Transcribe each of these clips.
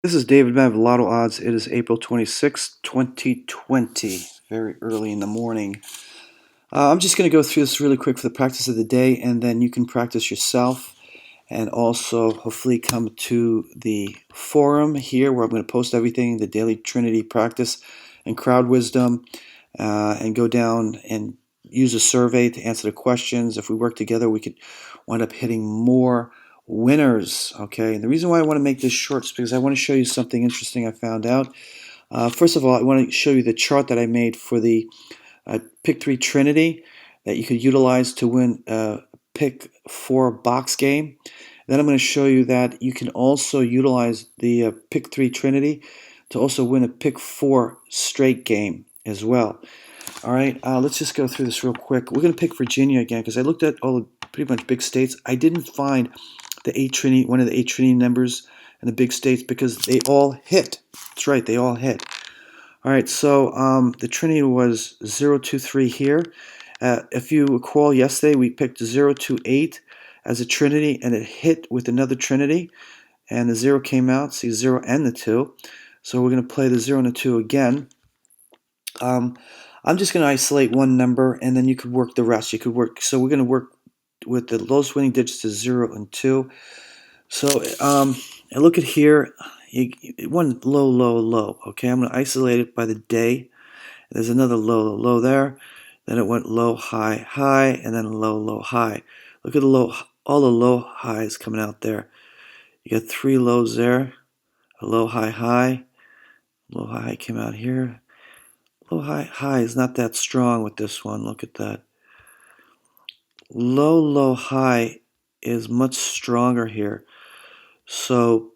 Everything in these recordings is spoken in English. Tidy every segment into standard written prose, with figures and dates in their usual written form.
This is David Mav, Lottodds. It is April 26th, 2020, very early in the morning. I'm just going to go through this really quick for the practice of the day, and then you can practice yourself and also hopefully come to the forum here where I'm going to post everything, the daily Trinity practice and crowd wisdom, and go down and use a survey to answer the questions. If we work together, we could wind up hitting more winners. Okay, and the reason why I want to make this short is because I want to show you something interesting I found out. First of all, I want to show you the chart that I made for the Pick3 Trinity that you could utilize to win a Pick4 box game. Then I'm going to show you that you can also utilize the Pick3 Trinity to also win a Pick4 straight game as well. All right, let's just go through this real quick. We're going to pick Virginia again because I looked at all the pretty much big states. I didn't find the 8 Trinity, one of the 8 Trinity numbers in the big states because they all hit. That's right, they all hit. All right, so the Trinity was 023 here. If you recall, yesterday we picked 028 as a Trinity, and it hit with another Trinity, and the 0 came out. See, 0 and the 2. So we're going to play the 0 and the 2 again. I'm just going to isolate one number, and then you could work the rest. You could work. So we're going to work with the lowest winning digits is 0 and 2. So I look at here. It went low, low, low. Okay, I'm going to isolate it by the day. There's another low, low there. Then it went low, high, high, and then low, low, high. Look at the low, all the low highs coming out there. You got 3 lows there. A low, high, high. Low, high came out here. Low, high, high is not that strong with this one. Look at that. Low, low, high is much stronger here. So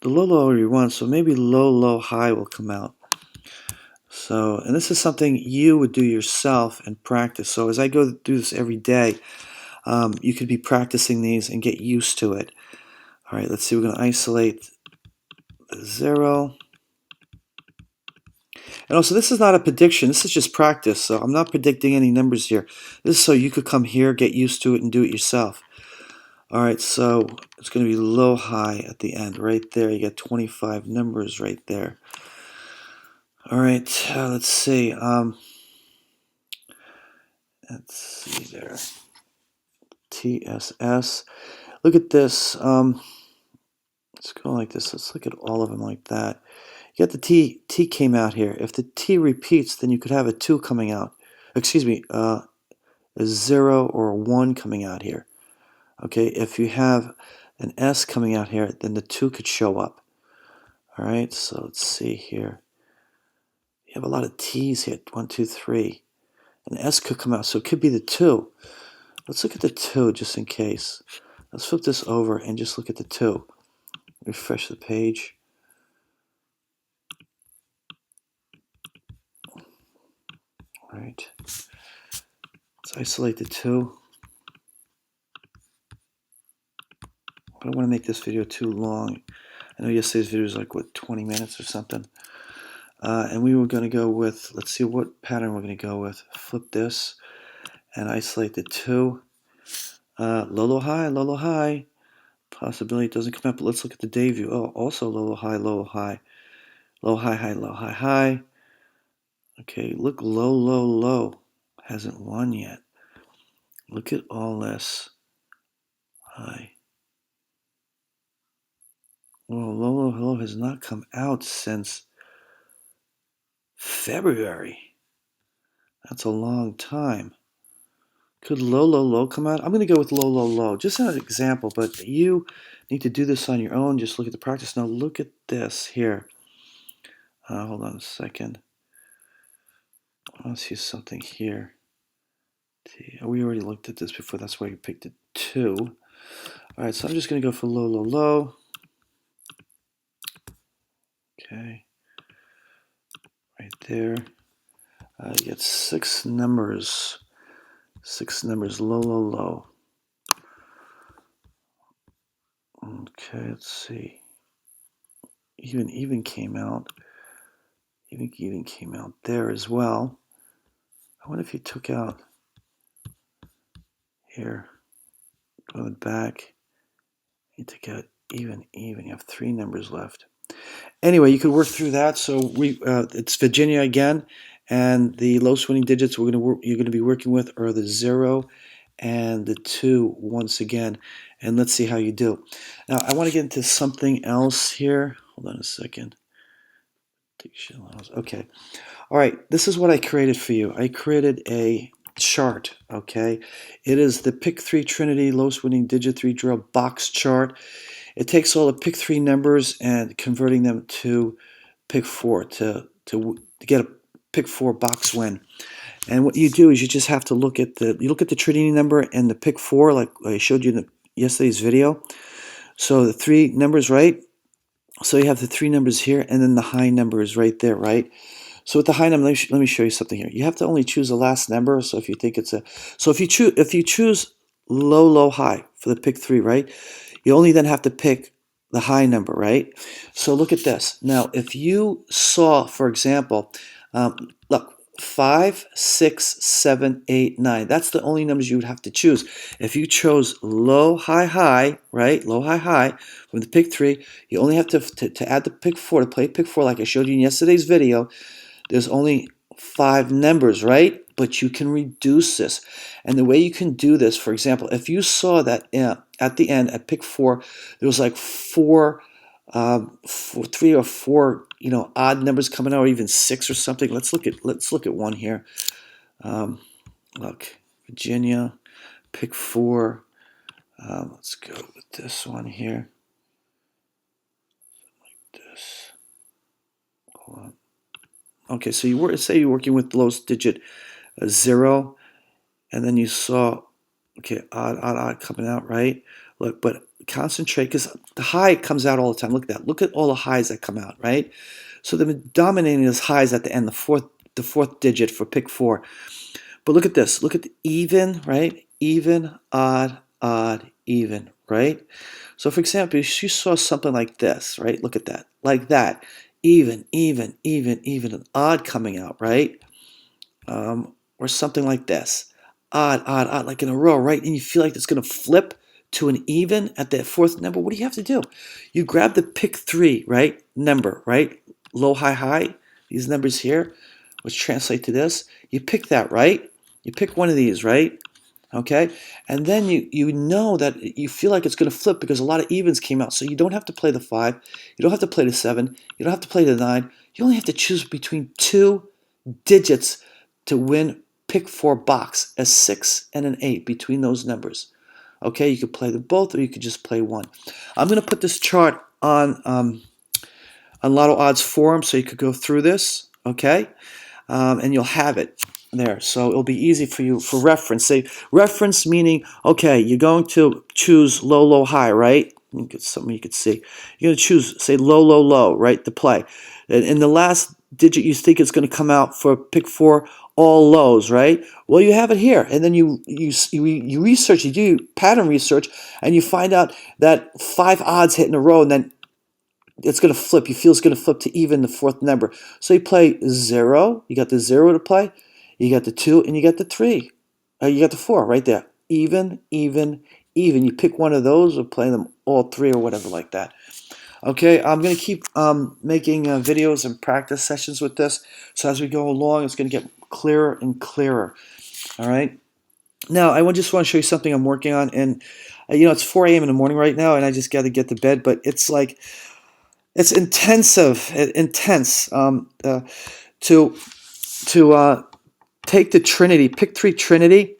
the low, low already won. So maybe low, low, high will come out. So, and this is something you would do yourself and practice. So as I go through this every day, you could be practicing these and get used to it. All right, let's see. We're going to isolate the 0. And also, this is not a prediction. This is just practice. So I'm not predicting any numbers here. This is so you could come here, get used to it, and do it yourself. All right, so it's going to be low, high at the end. Right there, you get 25 numbers right there. All right, let's see. Let's see there. TSS. Look at this. Let's go like this. Let's look at all of them like that. You got the T. T came out here. If the T repeats, then you could have a 2 coming out. Excuse me, a 0 or a 1 coming out here. Okay, if you have an S coming out here, then the 2 could show up. All right, so let's see here. You have a lot of T's here. 1, 2, 3. An S could come out, so it could be the 2. Let's look at the 2 just in case. Let's flip this over and just look at the 2. Refresh the page. All right. Let's isolate the 2. I don't want to make this video too long. I know yesterday's video was like, what, 20 minutes or something. And we were going to go with, let's see what pattern we're going to go with. Flip this and isolate the 2. Low, low, high, low, low, high. Possibility it doesn't come up, but let's look at the day view. Oh, also low, low, high, low, high. Low, high, high, low, high, high. Okay, look, low, low, low. Hasn't won yet. Look at all this. High. Well, low, low, low has not come out since February. That's a long time. Could low, low, low come out? I'm going to go with low, low, low. Just as an example, but you need to do this on your own. Just look at the practice. Now look at this here. Hold on a second. I want to see something here. We already looked at this before. That's why you picked a 2. All right, so I'm just going to go for low, low, low. Okay. Right there. You get 6 numbers. 6 numbers, low, low, low. Okay, let's see. Even came out. Even came out there as well. I wonder if you took out here, going back, you took out even. You have 3 numbers left. Anyway, you could work through that. So it's Virginia again, and the lowest winning digits you're gonna be working with are the 0 and the 2 once again. And let's see how you do. Now I want to get into something else here. Hold on a second. Okay. All right. This is what I created for you. I created a chart. Okay. It is the Pick3 Trinity lowest winning digit 3 draw box chart. It takes all the Pick3 numbers and converting them to Pick4 to get a Pick4 box win. And what you do is you just have to look at the Trinity number and the Pick4, like I showed you in yesterday's video. So the 3 numbers, right? So you have the 3 numbers here, and then the high number is right there, right? So with the high number, let me show you something here. You have to only choose the last number. So if you think it's if you choose low, low, high for the Pick3, right? You only then have to pick the high number, right? So look at this. Now, if you saw, for example, look, 5, 6, 7, 8, 9. That's the only numbers you would have to choose. If you chose low, high, high, right? Low, high, high from the Pick3, you only have to add the Pick4 to play Pick4 like I showed you in yesterday's video. There's only 5 numbers, right? But you can reduce this. And the way you can do this, for example, if you saw that at the end at Pick4, there was like 3 or 4, odd numbers coming out, or even 6 or something. Let's look at one here. Look, Virginia, Pick4. Let's go with this one here. Like this. Hold on. Okay, so say you're working with the lowest digit 0, and then you saw, okay, odd, odd, odd coming out, right? Look, but concentrate, because the high comes out all the time. Look at that. Look at all the highs that come out, right? So the dominating is highs at the end, the fourth digit for Pick4. But look at this. Look at the even, right? Even, odd, odd, even, right? So for example, if you saw something like this, right? Look at that. Like that. Even, an odd coming out, right? Or something like this. Odd, odd, odd, like in a row, right? And you feel like it's going to flip to an even at that 4th number. What do you have to do? You grab the Pick3, right? Number, right? Low, high, high. These numbers here, which translate to this. You pick that, right? You pick one of these, right? Okay? And then you know that you feel like it's going to flip because a lot of evens came out. So you don't have to play the 5. You don't have to play the 7. You don't have to play the 9. You only have to choose between 2 digits to win Pick4 box, a 6 and an 8 between those numbers. Okay, you could play them both, or you could just play one. I'm going to put this chart on Lottodds forum so you could go through this, okay? And you'll have it there. So it'll be easy for you for reference. Say reference meaning, okay, you're going to choose low, low, high, right? Get something you could see. You're going to choose, say, low, low, low, right, to play. And the last digit you think is going to come out for Pick4, all lows, right? Well, you have it here, and then you research, you do pattern research, and you find out that 5 odds hit in a row, and then it's going to flip. You feel it's going to flip to even the 4th number. So you play 0. You got the 0 to play. You got the 2, and you got the 3. You got the 4 right there. Even, even, even. You pick one of those or play them all 3 or whatever like that. Okay, I'm going to keep making videos and practice sessions with this. So as we go along, it's going to get clearer and clearer. All right. Now, I just want to show you something I'm working on. And, it's 4 a.m. in the morning right now, and I just got to get to bed. But it's like, it's intense to take the Trinity, Pick3 Trinity,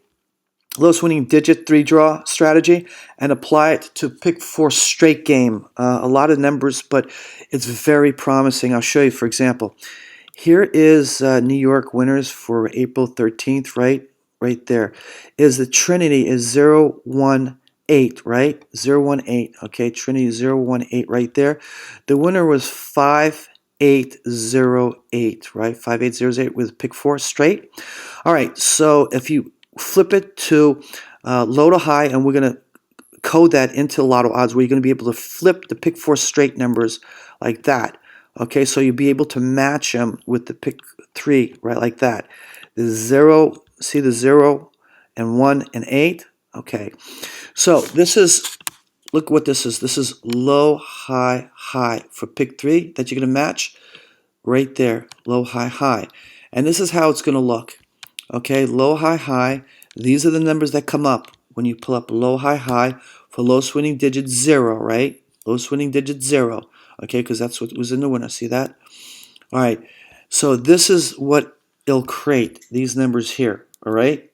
lowest winning digit 3 draw strategy, and apply it to Pick4 straight game. A lot of numbers, but it's very promising. I'll show you, for example. Here is New York winners for April 13th, right there. Is the Trinity is 018, right? 018, okay? Trinity 018 right there. The winner was 5808, right? 5808 with Pick4 straight. All right, so if you flip it to low to high, and we're going to code that into Lottodds, where you're going to be able to flip the Pick4 straight numbers like that. Okay, so you'll be able to match them with the Pick3, right, like that. The 0, see the 0 and 1 and 8? Okay, so this is look what this is. This is low, high, high for pick 3 that you're going to match right there. Low, high, high. And this is how it's going to look. Okay, low, high, high. These are the numbers that come up when you pull up low, high, high for lowest winning digit 0, right? Lowest winning digit 0. Okay, because that's what was in the winner. See that? All right. So this is what it'll create, these numbers here. All right.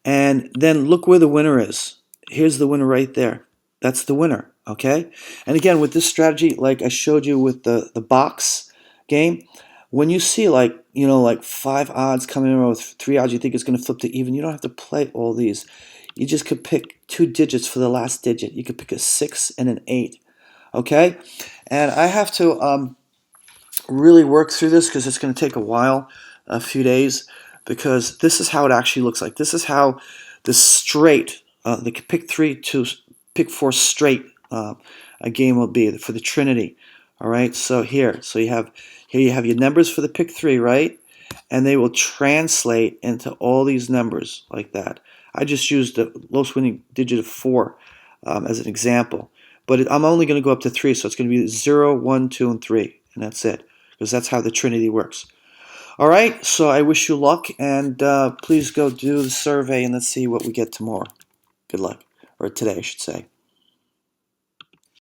And then look where the winner is. Here's the winner right there. That's the winner, okay? And again, with this strategy, like I showed you with the box game, when you see like, like 5 odds coming in with 3 odds you think it's going to flip to even, you don't have to play all these. You just could pick 2 digits for the last digit. You could pick a 6 and an 8, okay? And I have to really work through this because it's going to take a while, a few days, because this is how it actually looks like. This is how the straight, the pick 3 to pick 4 straight a game will be for the Trinity. All right, so here you have your numbers for the pick 3, right? And they will translate into all these numbers like that. I just used the lowest winning digit of 4 as an example, but I'm only going to go up to 3, so it's going to be 0, 1, 2, and 3, and that's it, because that's how the Trinity works. All right, so I wish you luck, and please go do the survey, and let's see what we get tomorrow. Good luck, or today, I should say.